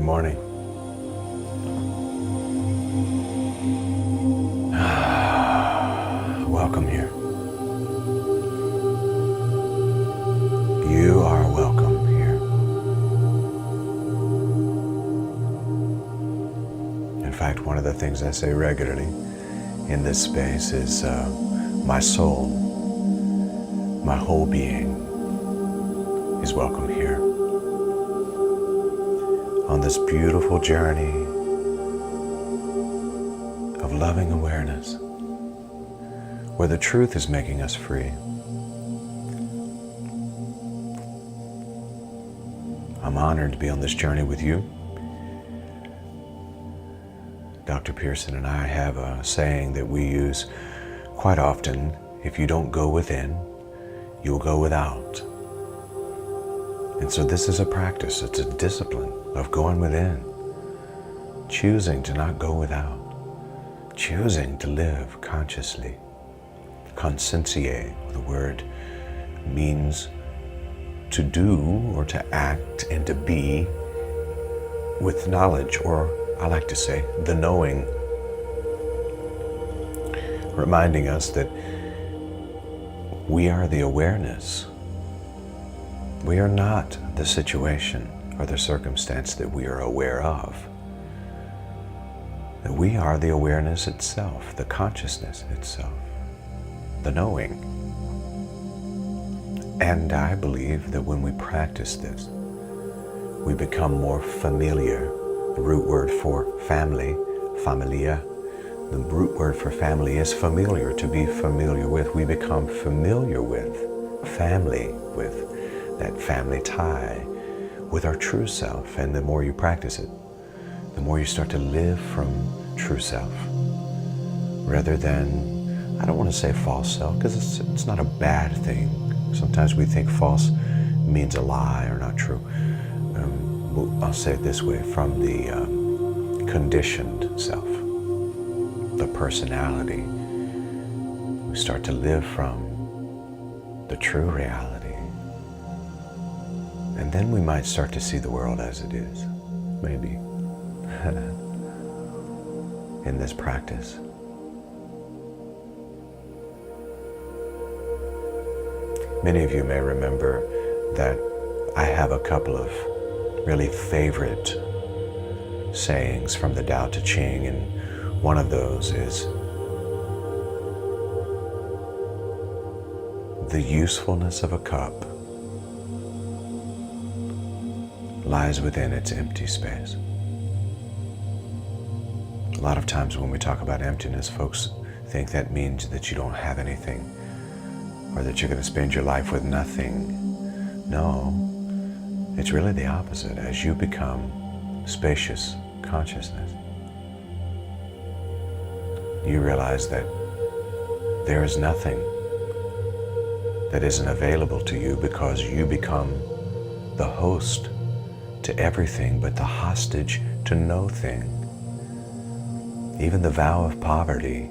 Good morning. Welcome here. You are welcome here. In fact, one of the things I say regularly in this space is my soul, my whole being is welcome here. On this beautiful journey of loving awareness, where the truth is making us free. I'm honored to be on this journey with you. Dr. Pearson and I have a saying that we use quite often: if you don't go within, you'll go without. And so this is a practice, it's a discipline of going within, choosing to not go without, choosing to live consciously. Conscientiae, the word means to do or to act and to be with knowledge, or I like to say, the knowing, reminding us that we are the awareness. We are not the situation or the circumstance that we are aware of. That we are the awareness itself, the consciousness itself, the knowing. And I believe that when we practice this, we become more familiar. The root word for family, familia, the root word for family is familiar, to be familiar with. We become familiar with family, with that family tie, with our true self. And the more you practice it, the more you start to live from true self, rather than, I don't want to say false self, because it's not a bad thing. Sometimes we think false means a lie or not true. I'll say it this way: from the conditioned self, the personality, we start to live from the true reality. And then we might start to see the world as it is, maybe, in this practice. Many of you may remember that I have a couple of really favorite sayings from the Tao Te Ching, and one of those is, the usefulness of a cup lies within its empty space. A lot of times when we talk about emptiness, folks think that means that you don't have anything, or that you're going to spend your life with nothing. No, it's really the opposite. As you become spacious consciousness, you realize that there is nothing that isn't available to you, because you become the host to everything, but the hostage to no thing. Even the vow of poverty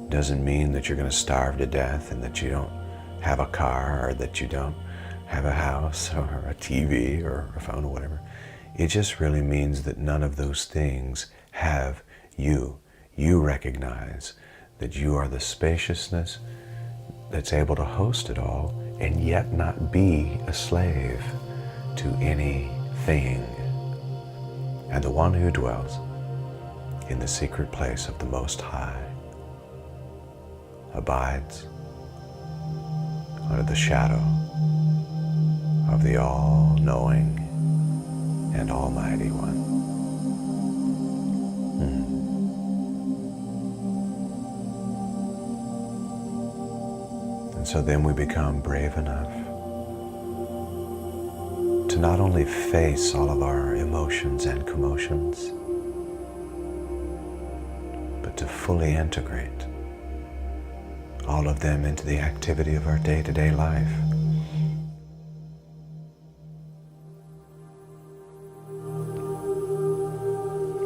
doesn't mean that you're going to starve to death, and that you don't have a car, or that you don't have a house or a TV or a phone or whatever. It just really means that none of those things have you. You recognize that you are the spaciousness that's able to host it all, and yet not be a slave to anything. And the one who dwells in the secret place of the Most High abides under the shadow of the all-knowing and almighty one. And so then we become brave enough to not only face all of our emotions and commotions, but to fully integrate all of them into the activity of our day-to-day life.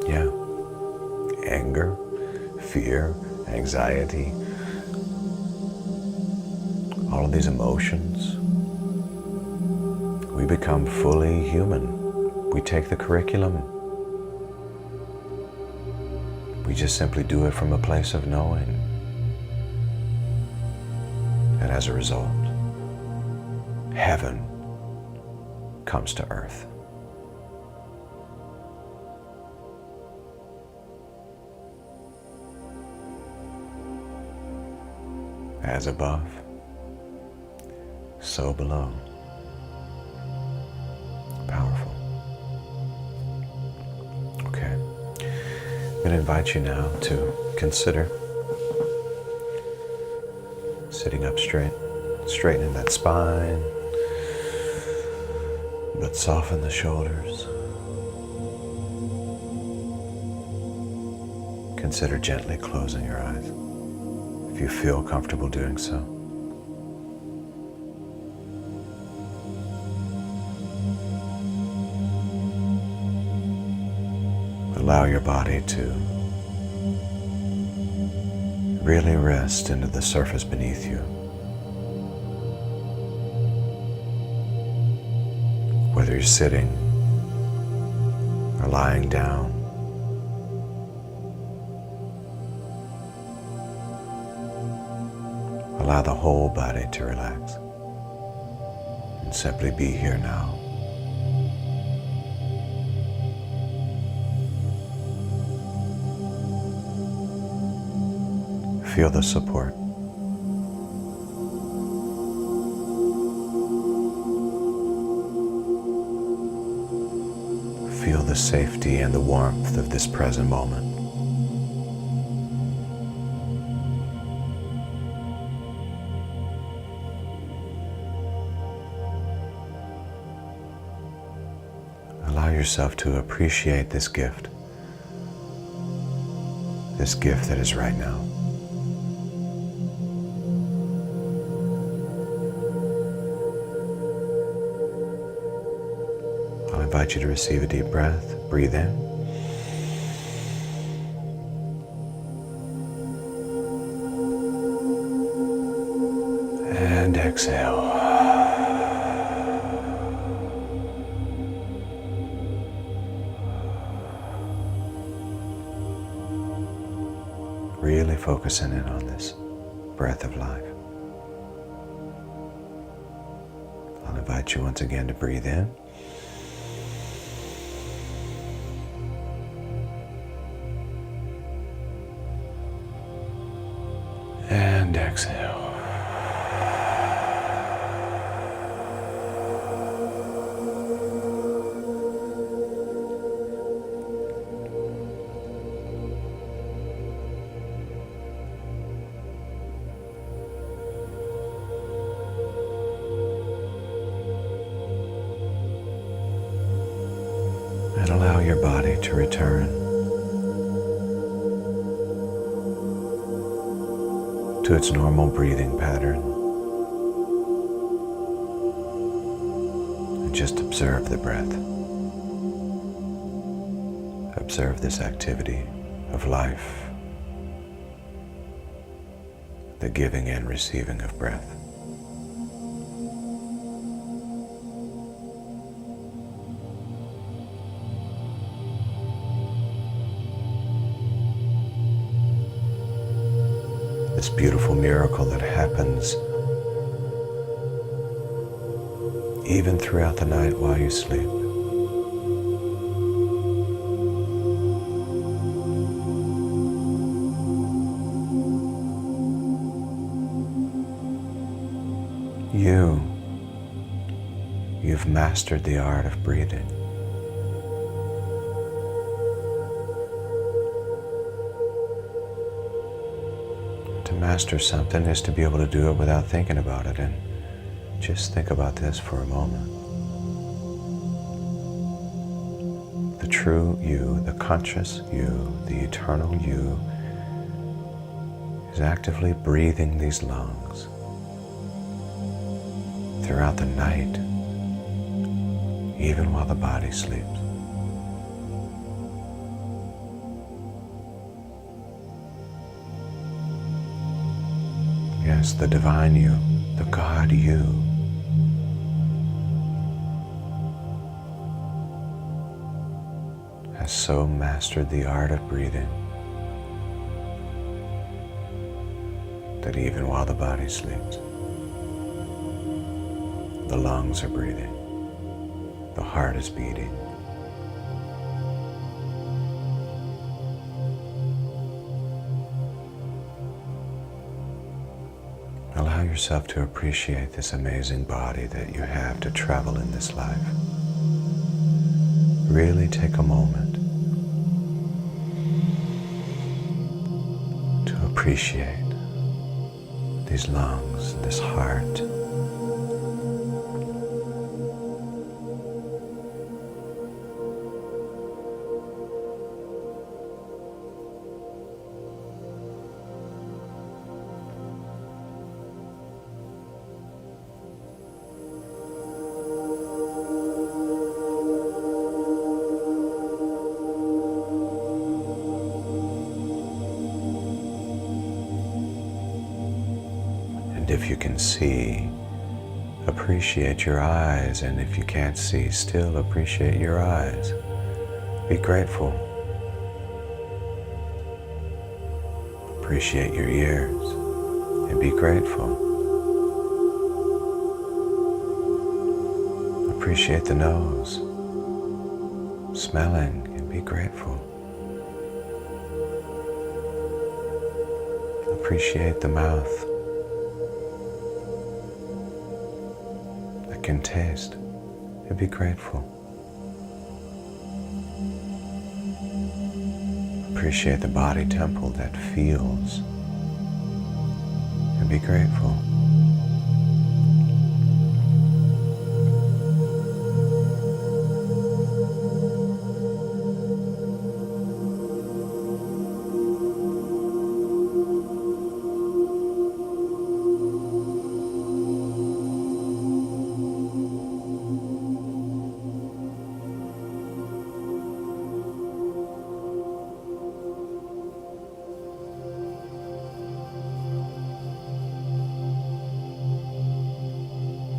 Yeah, anger, fear, anxiety, all of these emotions, we become fully human. We take the curriculum We just simply do it from a place of knowing. And as a result, heaven comes to earth. As above, so below. Powerful. Okay. I'm going to invite you now to consider sitting up straight, straightening that spine, but soften the shoulders. Consider gently closing your eyes if you feel comfortable doing so. Allow your body to really rest into the surface beneath you. Whether you're sitting or lying down, allow the whole body to relax and simply be here now. Feel the support. Feel the safety and the warmth of this present moment. Allow yourself to appreciate this gift that is right now. I'll invite you to receive a deep breath. Breathe in. And exhale. Really focusing in on this breath of life. I'll invite you once again to breathe in. And exhale. And allow your body to return to its normal breathing pattern. And just observe the breath. Observe this activity of life, the giving and receiving of breath. This beautiful miracle that happens even throughout the night while you sleep. You've mastered the art of breathing. To master something is to be able to do it without thinking about it, and just think about this for a moment. The true you, the conscious you, the eternal you is actively breathing these lungs throughout the night, even while the body sleeps. Yes, the divine you, the God you, has so mastered the art of breathing that even while the body sleeps, the lungs are breathing, the heart is beating. Allow yourself to appreciate this amazing body that you have to travel in this life. Really take a moment to appreciate these lungs, this heart. And if you can see, appreciate your eyes, and if you can't see, still appreciate your eyes. Be grateful. Appreciate your ears and be grateful. Appreciate the nose, smelling, and be grateful. Appreciate the mouth that can taste and be grateful. Appreciate the body temple that feels and be grateful.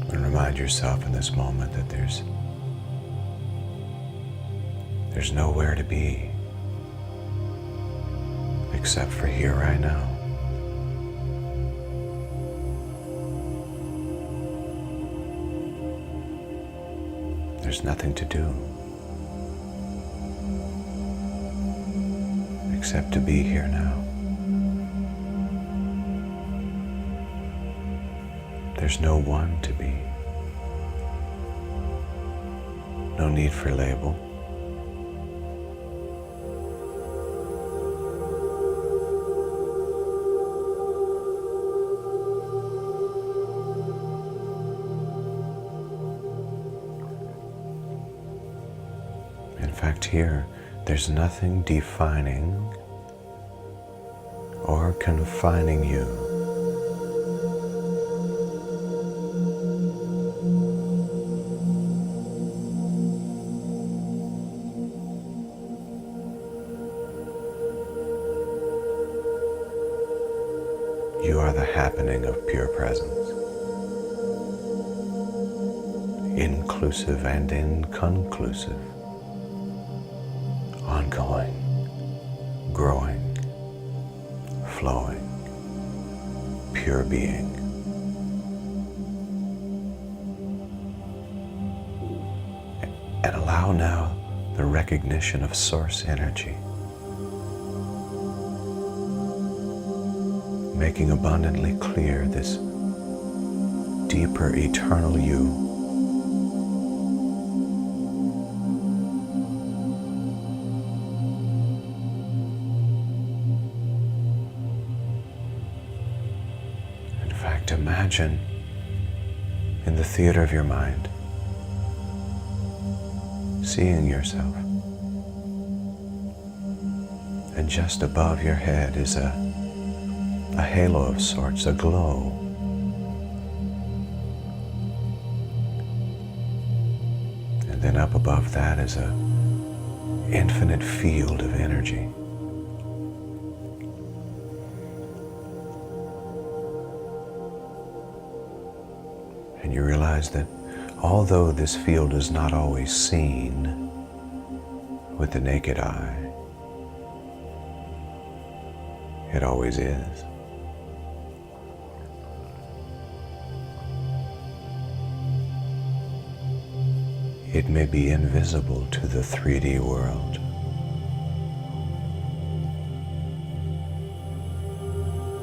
Remind yourself in this moment that there's nowhere to be except for here right now. There's nothing to do except to be here now. There's no one to be. No need for label. In fact, here, there's nothing defining or confining you. You are the happening of pure presence, inclusive and inconclusive, ongoing, growing, flowing, pure being. And allow now the recognition of source energy, making abundantly clear this deeper eternal you. In fact, imagine in the theater of your mind, seeing yourself, and just above your head is a halo of sorts, a glow. And then up above that is an infinite field of energy. And you realize that although this field is not always seen with the naked eye, it always is. It may be invisible to the 3D world,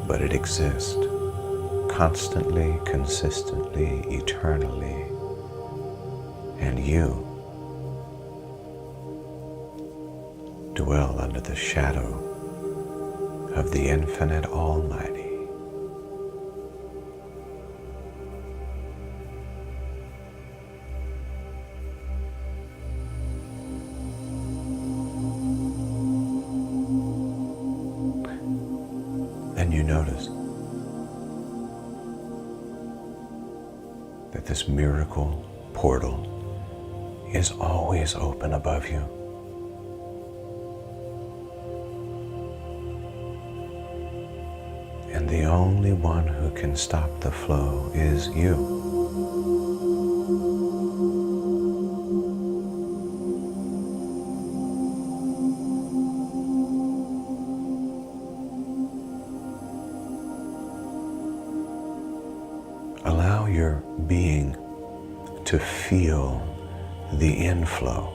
but it exists constantly, consistently, eternally, and you dwell under the shadow of the infinite Almighty. And you notice that this miracle portal is always open above you. And the only one who can stop the flow is you. Allow your being to feel the inflow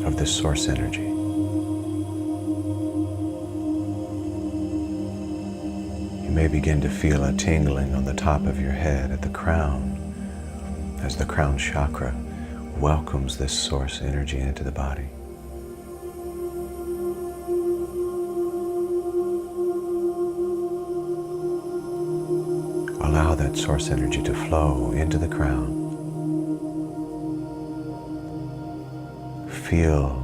of this source energy. You may begin to feel a tingling on the top of your head at the crown as the crown chakra welcomes this source energy into the body. Allow that source energy to flow into the crown. Feel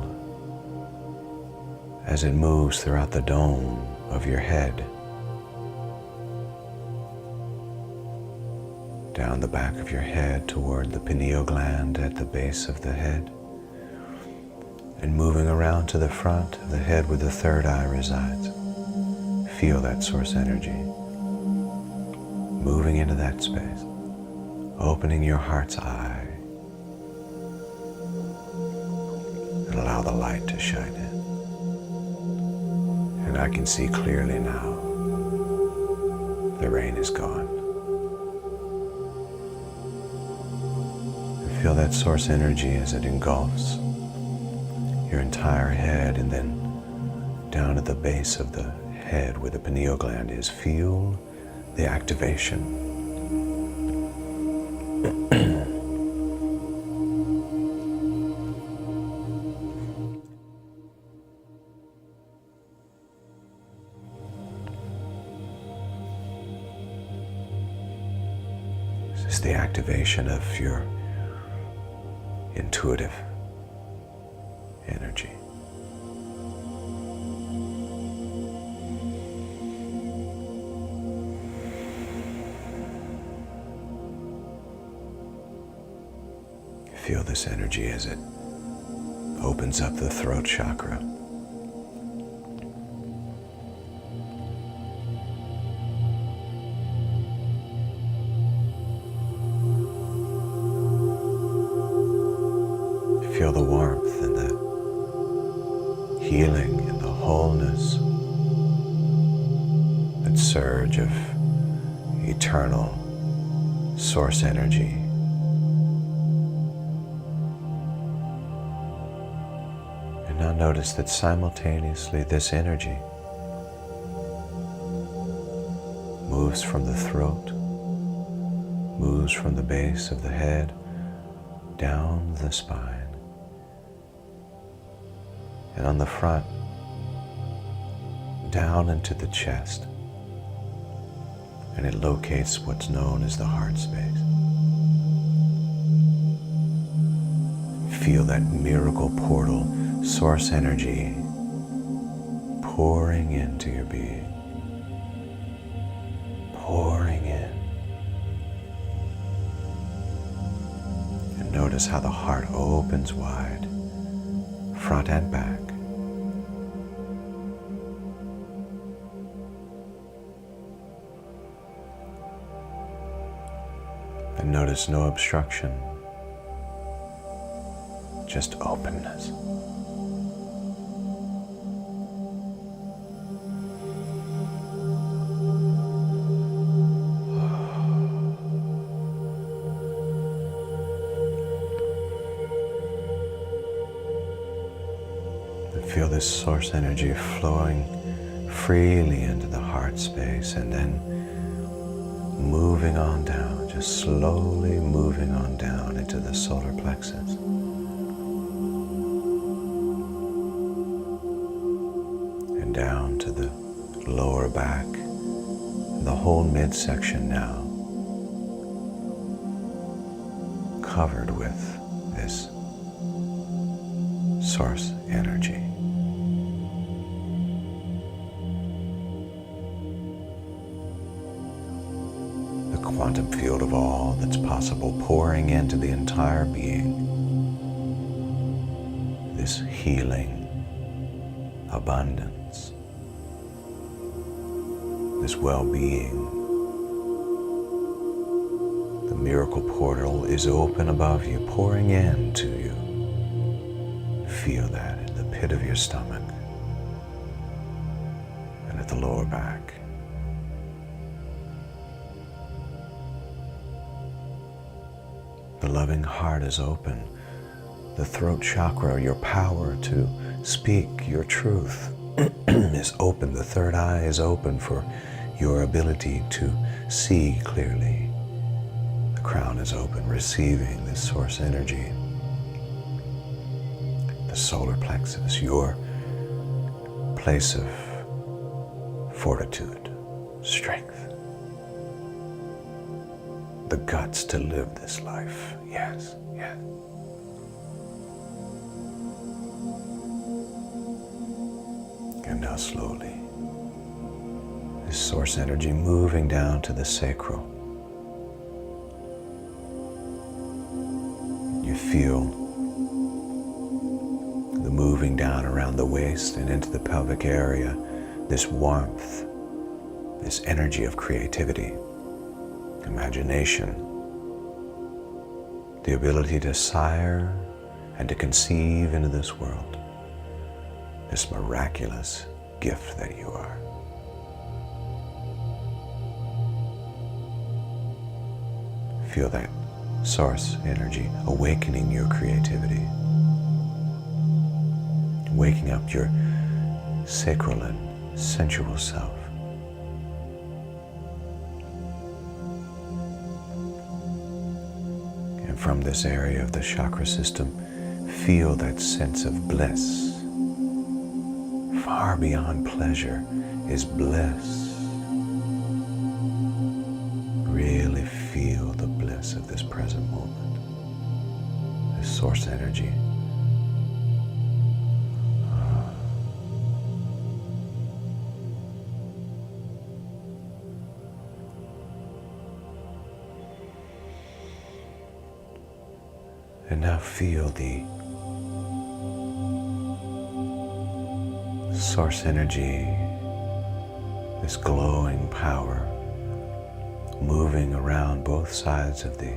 as it moves throughout the dome of your head, down the back of your head toward the pineal gland at the base of the head, and moving around to the front of the head where the third eye resides. Feel that source energy moving into that space, opening your heart's eye, and allow the light to shine in. And I can see clearly now, the rain is gone. And feel that source energy as it engulfs your entire head, and then down at the base of the head where the pineal gland is. Feel the activation. This is the activation of your intuitive energy. Feel this energy as it opens up the throat chakra. Feel the warmth and the healing and the wholeness, that surge of eternal source energy. Now notice that simultaneously this energy moves from the throat, moves from the base of the head, down the spine, and on the front, down into the chest, and it locates what's known as the heart space. Feel that miracle portal source energy pouring into your being, pouring in. And notice how the heart opens wide, front and back. And notice no obstruction, just openness. Feel this source energy flowing freely into the heart space and then moving on down, just slowly moving on down into the solar plexus. And down to the lower back, and the whole midsection now covered with this source energy. The quantum field of all that's possible pouring into the entire being. This healing, abundance, this well-being. The miracle portal is open above you, pouring into you. Feel that in the pit of your stomach and at the lower back. The loving heart is open. The throat chakra, your power to speak your truth, is open. The third eye is open for your ability to see clearly. The crown is open, receiving this source energy. The solar plexus, your place of fortitude, strength, the guts to live this life. Yes, yes. And now slowly, this source energy moving down to the sacral. You feel the moving down around the waist and into the pelvic area, this warmth, this energy of creativity, imagination, the ability to sire and to conceive into this world, this miraculous gift that you are. Feel that source energy awakening your creativity, waking up your sacral and sensual self. And from this area of the chakra system, feel that sense of bliss. Far beyond pleasure is bliss. Really feel the bliss of this present moment, this source energy. And now feel the source energy, this glowing power, moving around both sides of the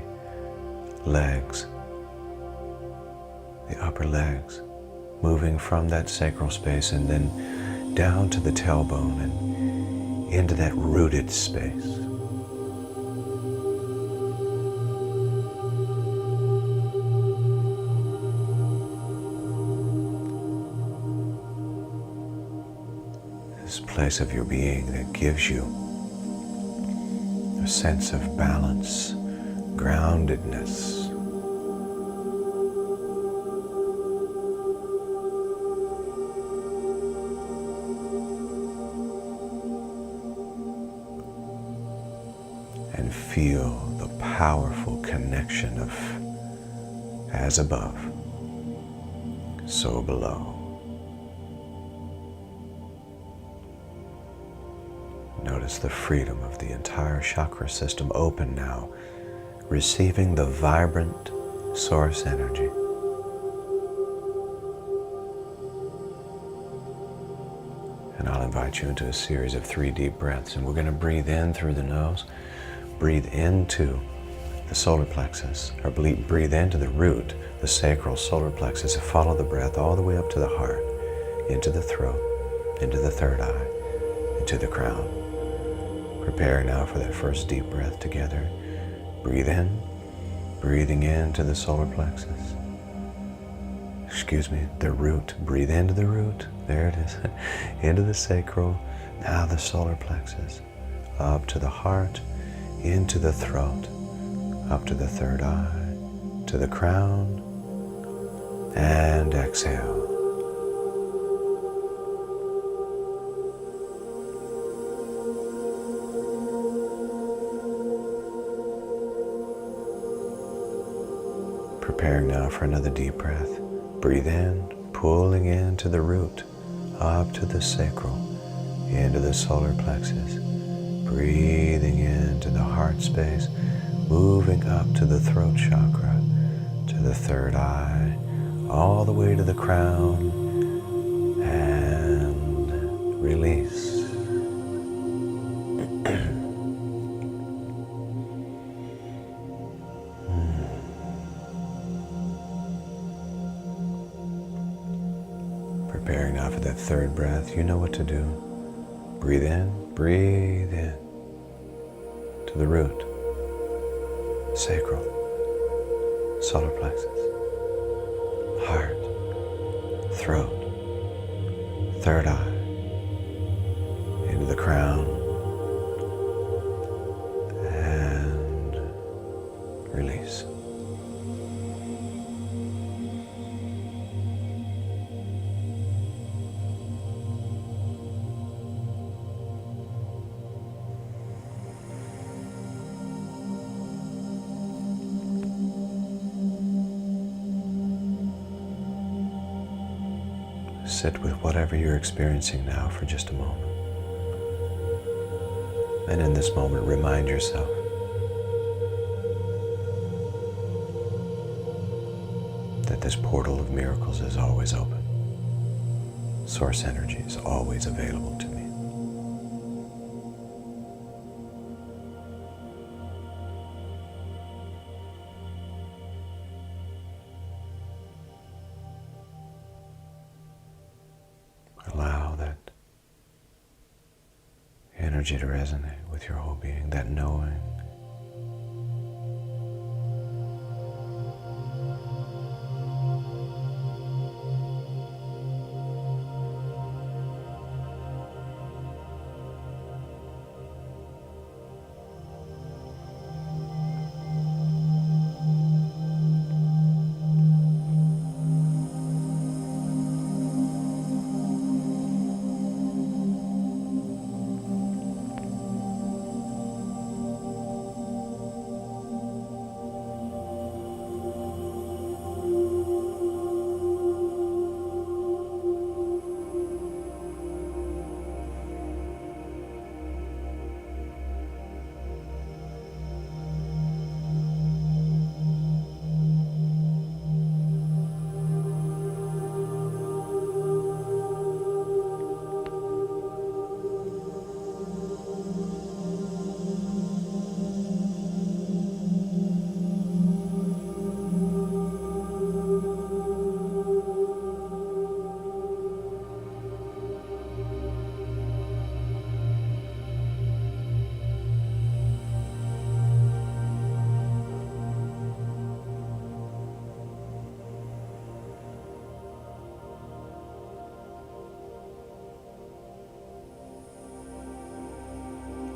legs, the upper legs, moving from that sacral space and then down to the tailbone and into that rooted space. This place of your being that gives you a sense of balance, groundedness. And feel the powerful connection of as above, so below. Notice the freedom of the entire chakra system open now, receiving the vibrant source energy. And I'll invite you into a series of 3 deep breaths, and we're going to breathe in through the nose, breathe into the solar plexus, or breathe into the root, the sacral solar plexus, and follow the breath all the way up to the heart, into the throat, into the third eye, into the crown. Prepare now for that first deep breath together. Breathe in, breathing into the solar plexus. the root. Breathe into the root. There it is. Into the sacral. Now the solar plexus. Up to the heart, into the throat, up to the third eye, to the crown, and exhale. Preparing now for another deep breath. Breathe in, pulling into the root, up to the sacral, into the solar plexus. Breathing into the heart space, moving up to the throat chakra, to the third eye, all the way to the crown, and release. Preparing now for that third breath. You know what to do. Breathe in, breathe in. To the root, sacral, solar plexus, heart, throat, third eye, into the crown, and release. Sit with whatever you're experiencing now for just a moment. And in this moment, remind yourself that this portal of miracles is always open. Source energy is always available to me. Allow that energy to resonate with your whole being, that knowing.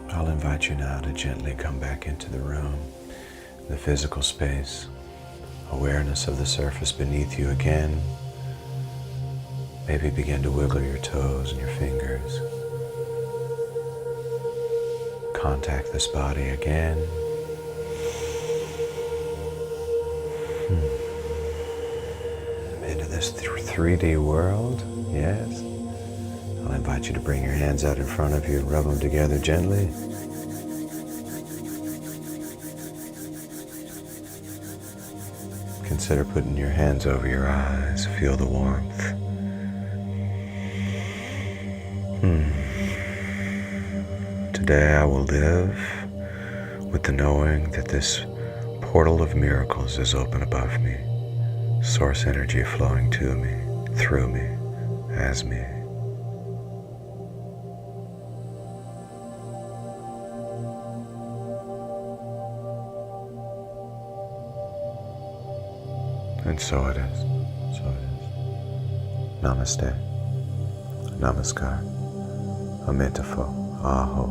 I'll invite you now to gently come back into the room, the physical space, awareness of the surface beneath you again. Maybe begin to wiggle your toes and your fingers. Contact this body again. Into this 3D world, yes. I'll invite you to bring your hands out in front of you and rub them together gently. Consider putting your hands over your eyes. Feel the warmth. Today I will live with the knowing that this portal of miracles is open above me. Source energy flowing to me, through me, as me. And so it is. So it is. Namaste. Namaskar. Amitafo. Aho.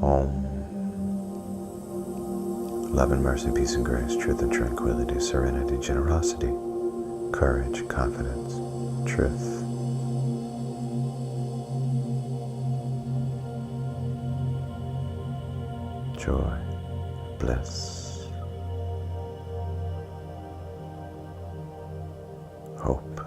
Om. Love and mercy, peace and grace, truth and tranquility, serenity, generosity, courage, confidence, truth. Joy, bliss, hope.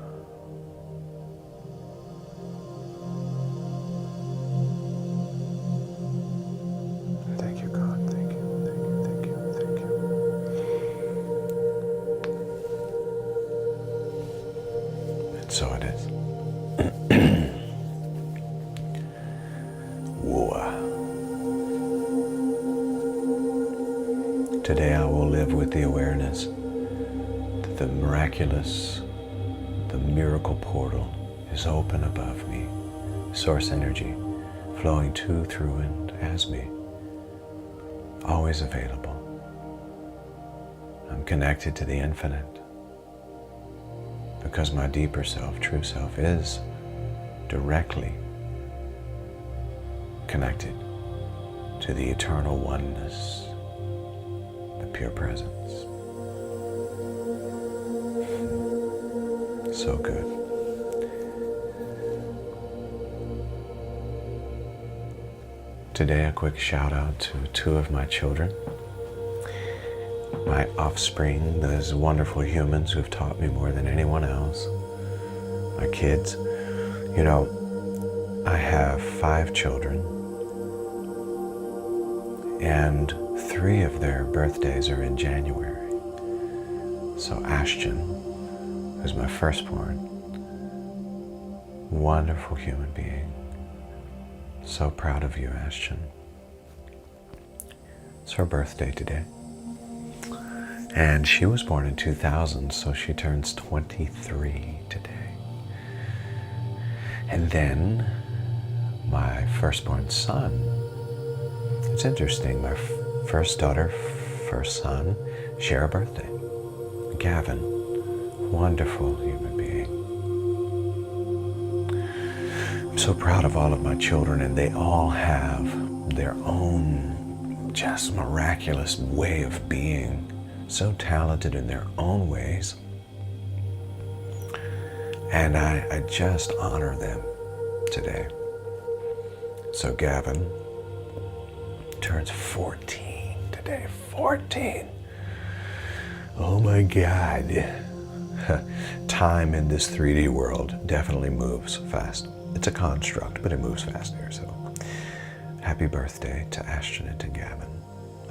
Thank you, God. Thank you, thank you, thank you, thank you. And so it is. Today I will live with the awareness that the miraculous, the miracle portal is open above me. Source energy flowing to, through, and as me. Always available. I'm connected to the infinite because my deeper self, true self, is directly connected to the eternal oneness, the pure presence. So good. Today, a quick shout out to two of my children, my offspring, those wonderful humans who've taught me more than anyone else, my kids. You know, I have 5 children, and 3 of their birthdays are in January. So Ashton, who's my firstborn, wonderful human being. So proud of you, Ashton. It's her birthday today. And she was born in 2000, so she turns 23 today. And then my firstborn son. It's interesting, my first daughter, first son, share a birthday. Gavin, wonderful human being. I'm so proud of all of my children, and they all have their own just miraculous way of being, so talented in their own ways. And I just honor them today. So Gavin turns 14 today. 14. Oh my God. Time in this 3D world definitely moves fast. It's a construct, but it moves fast there. So happy birthday to Ashton and to Gavin.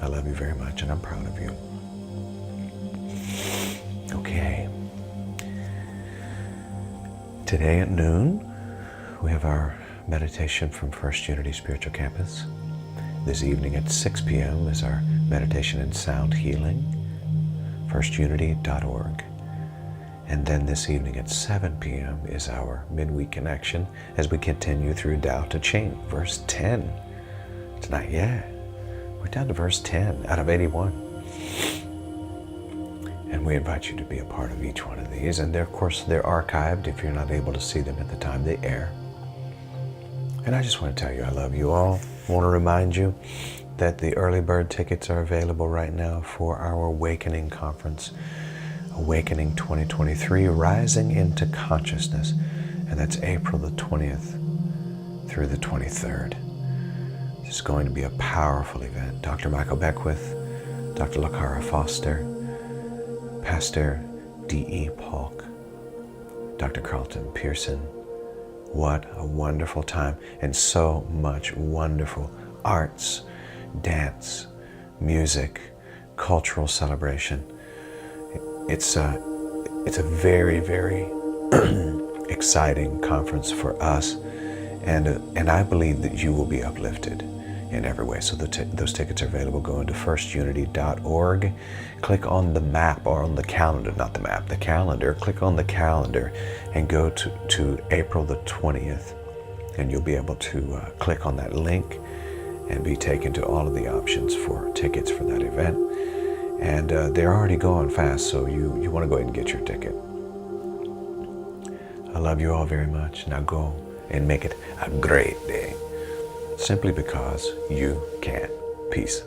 I love you very much, and I'm proud of you. Okay. Today at noon, we have our meditation from First Unity Spiritual Campus. This evening at 6 p.m. is our meditation and sound healing, firstunity.org. And then this evening at 7 p.m. is our midweek connection as we continue through Tao Te Ching, verse 10. It's not yet. We're down to verse 10 out of 81. And we invite you to be a part of each one of these. And of course, they're archived if you're not able to see them at the time they air. And I just want to tell you I love you all. I want to remind you that the early bird tickets are available right now for our Awakening Conference, Awakening 2023, Rising into Consciousness. And that's April the 20th through the 23rd. It's going to be a powerful event. Dr. Michael Beckwith, Dr. Lakara Foster, Pastor D.E. Polk, Dr. Carlton Pearson. What a wonderful time, and so much wonderful arts, dance, music, cultural celebration. It's a very, very exciting conference for us, and I believe that you will be uplifted in every way. So those tickets are available. Go into firstunity.org, click on the map, or on the calendar, not the map, the calendar. Click on the calendar and go to April the 20th, and you'll be able to click on that link and be taken to all of the options for tickets for that event. And they're already going fast, so you want to go ahead and get your ticket. I love you all very much. Now go and make it a great day, simply because you can. Peace.